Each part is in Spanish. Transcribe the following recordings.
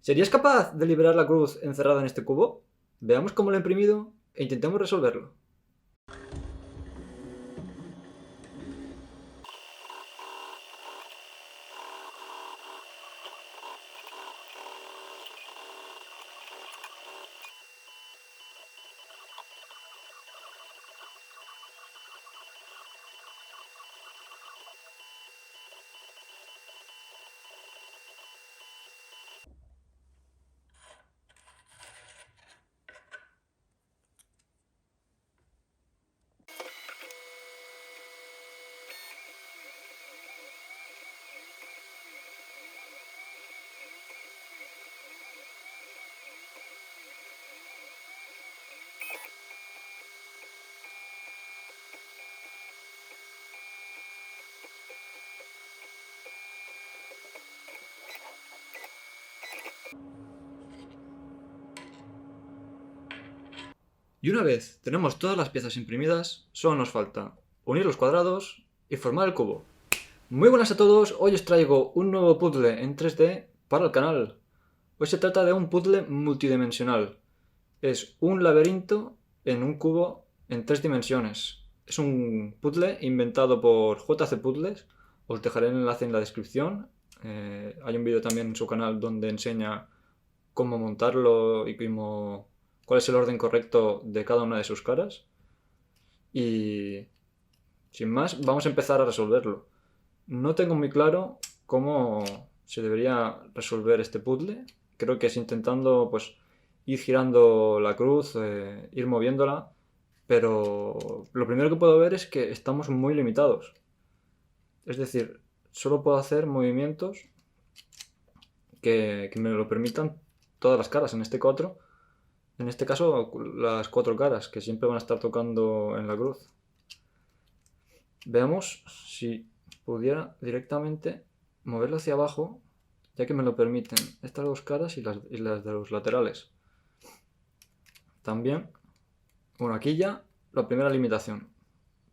¿Serías capaz de liberar la cruz encerrada en este cubo? Veamos cómo lo he imprimido e intentemos resolverlo. Y una vez tenemos todas las piezas imprimidas, solo nos falta unir los cuadrados y formar el cubo. Muy buenas a todos, hoy os traigo un nuevo puzzle en 3D para el canal. Hoy se trata de un puzzle multidimensional. Es un laberinto en un cubo en 3 dimensiones. Es un puzzle inventado por JC Puzzles, os dejaré el enlace en la descripción. Hay un vídeo también en su canal donde enseña cómo montarlo y cuál es el orden correcto de cada una de sus caras. Y sin más, vamos a empezar a resolverlo. No tengo muy claro cómo se debería resolver este puzzle. Creo que es intentando pues ir girando la cruz, ir moviéndola, pero lo primero que puedo ver es que estamos muy limitados. Es decir, solo puedo hacer movimientos que me lo permitan todas las caras. En este caso, las 4 caras, que siempre van a estar tocando en la cruz. Veamos si pudiera directamente moverlo hacia abajo, ya que me lo permiten estas 2 caras y las de los laterales. También, bueno, aquí ya la primera limitación.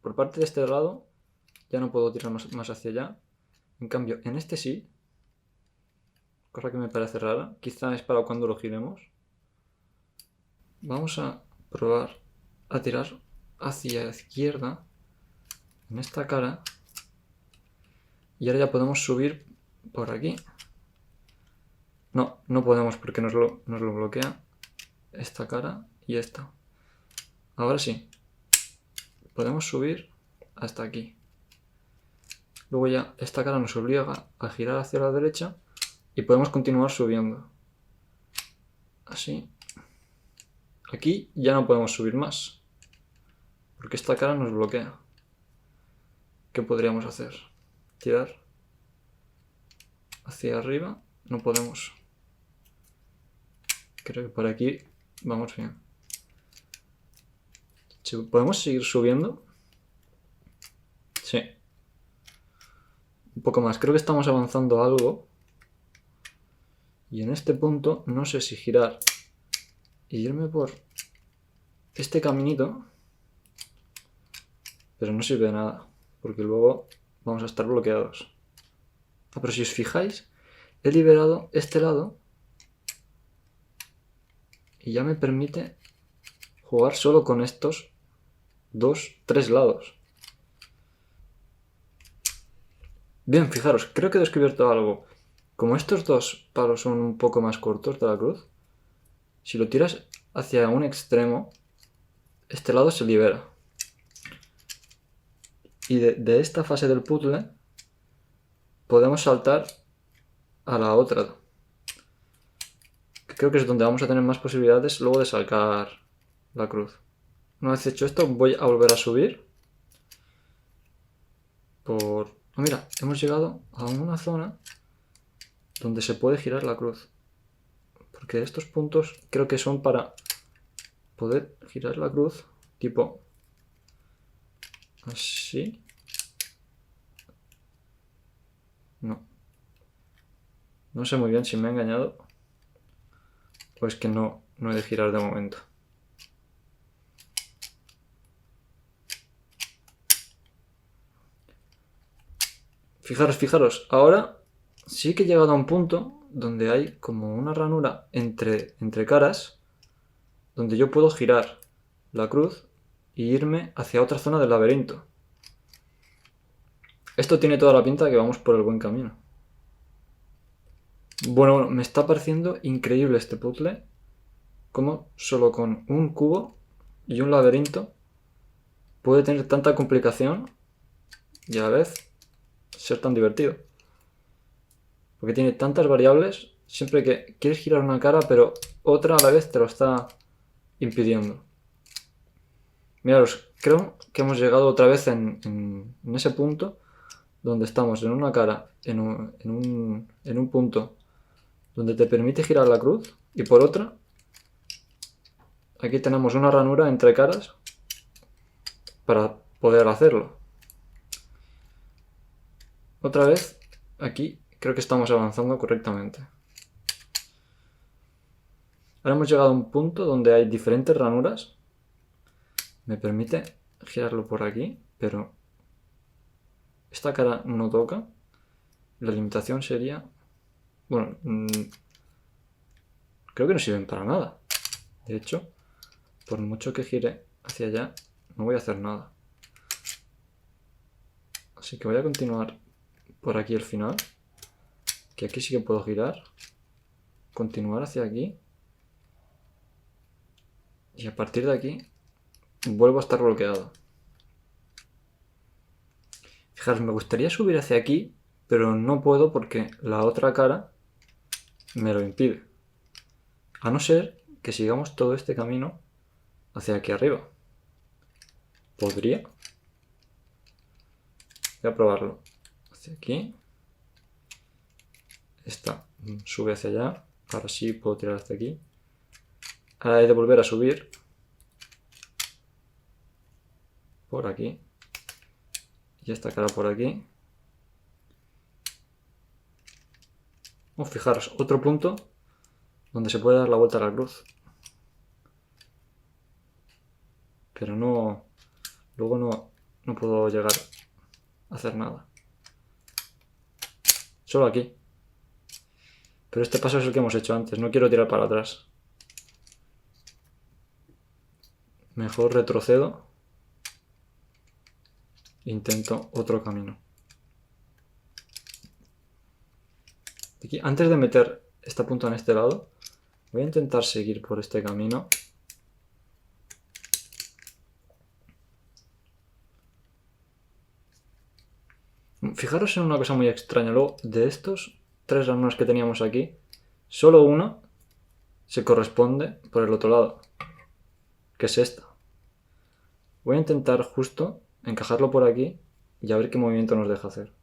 Por parte de este lado ya no puedo tirar más hacia allá. En cambio, en este sí, cosa que me parece rara. Quizá es para cuando lo giremos. Vamos a probar a tirar hacia la izquierda en esta cara. Y ahora ya podemos subir por aquí. No, no podemos porque nos lo bloquea esta cara y esta. Ahora sí. Podemos subir hasta aquí. Luego ya esta cara nos obliga a girar hacia la derecha y podemos continuar subiendo. Así. Aquí ya no podemos subir más, porque esta cara nos bloquea. ¿Qué podríamos hacer? Tirar hacia arriba. No podemos. Creo que por aquí vamos bien. ¿Podemos seguir subiendo? Sí. Un poco más. Creo que estamos avanzando algo. Y en este punto no sé si girar y irme por este caminito, pero no sirve de nada, porque luego vamos a estar bloqueados. Ah, pero si os fijáis, he liberado este lado y ya me permite jugar solo con estos 3 lados. Bien, fijaros, creo que he descubierto algo. Como estos 2 palos son un poco más cortos de la cruz, si lo tiras hacia un extremo, este lado se libera. Y de esta fase del puzzle podemos saltar a la otra. Creo que es donde vamos a tener más posibilidades luego de sacar la cruz. Una vez hecho esto, voy a volver a subir. Oh, mira, hemos llegado a una zona donde se puede girar la cruz. Porque estos puntos creo que son para poder girar la cruz, tipo así. No. No sé muy bien si me he engañado o es que no he de girar de momento. Fijaros, ahora sí que he llegado a un punto donde hay como una ranura entre caras, donde yo puedo girar la cruz e irme hacia otra zona del laberinto. Esto tiene toda la pinta de que vamos por el buen camino. Bueno, me está pareciendo increíble este puzzle. Como solo con un cubo y un laberinto puede tener tanta complicación y a la vez ser tan divertido. Porque tiene tantas variables, siempre que quieres girar una cara, pero otra a la vez te lo está impidiendo. Miraros, creo que hemos llegado otra vez en ese punto donde estamos en una cara, en un punto donde te permite girar la cruz, y por otra, aquí tenemos una ranura entre caras para poder hacerlo. Otra vez, aquí creo que estamos avanzando correctamente. Ahora hemos llegado a un punto donde hay diferentes ranuras. Me permite girarlo por aquí, pero esta cara no toca. La limitación sería... Bueno, creo que no sirven para nada. De hecho, por mucho que gire hacia allá, no voy a hacer nada. Así que voy a continuar por aquí al final. Que aquí sí que puedo girar. Continuar hacia aquí. Y a partir de aquí, vuelvo a estar bloqueado. Fijaros, me gustaría subir hacia aquí, pero no puedo porque la otra cara me lo impide. A no ser que sigamos todo este camino hacia aquí arriba. ¿Podría? Voy a probarlo. Hacia aquí. Esta sube hacia allá. Ahora sí puedo tirar hasta aquí. Ahora he de volver a subir. Por aquí. Y esta cara por aquí. Fijaros, otro punto donde se puede dar la vuelta a la cruz. Pero no... Luego no puedo llegar a hacer nada. Solo aquí. Pero este paso es el que hemos hecho antes. No quiero tirar para atrás. Mejor retrocedo. Intento otro camino. Aquí, antes de meter esta punta en este lado, voy a intentar seguir por este camino. Fijaros en una cosa muy extraña. Luego, de estos 3 ranuras que teníamos aquí, solo una se corresponde por el otro lado, que es esta. Voy a intentar justo encajarlo por aquí y a ver qué movimiento nos deja hacer.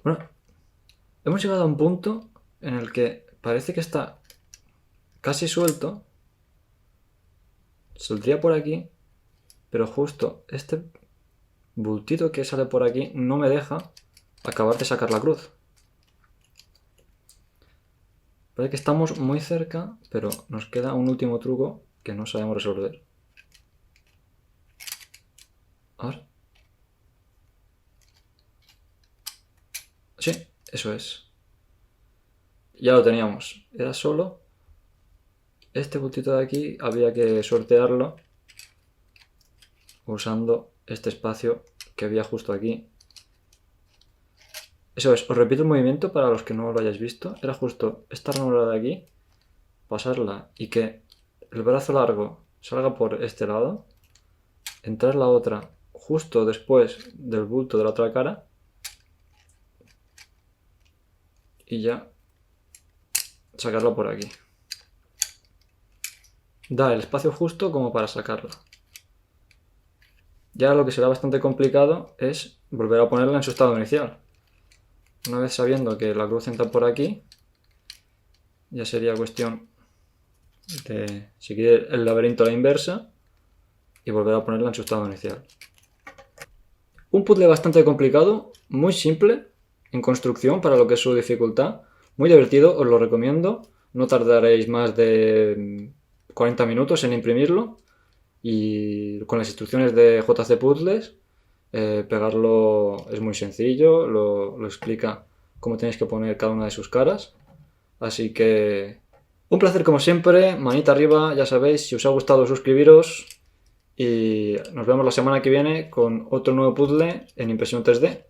Bueno, hemos llegado a un punto en el que parece que está casi suelto. Saldría por aquí, pero justo este bultito que sale por aquí no me deja acabar de sacar la cruz. Parece que estamos muy cerca, pero nos queda un último truco que no sabemos resolver. Ahora. Sí, eso es. Ya lo teníamos. Era solo este bultito de aquí, había que sortearlo usando este espacio que había justo aquí. Eso es, os repito el movimiento para los que no lo hayáis visto. Era justo esta ranura de aquí, pasarla y que el brazo largo salga por este lado, entrar la otra justo después del bulto de la otra cara y ya sacarla por aquí. Da el espacio justo como para sacarla. Ya lo que será bastante complicado es volver a ponerla en su estado inicial. Una vez sabiendo que la cruz entra por aquí, ya sería cuestión de seguir el laberinto a la inversa y volver a ponerla en su estado inicial. Un puzzle bastante complicado, muy simple en construcción para lo que es su dificultad, muy divertido, os lo recomiendo, no tardaréis más de 40 minutos en imprimirlo y con las instrucciones de JC Puzzles Pegarlo es muy sencillo, lo explica cómo tenéis que poner cada una de sus caras. Así que un placer como siempre, manita arriba, ya sabéis, si os ha gustado suscribiros y nos vemos la semana que viene con otro nuevo puzzle en impresión 3D.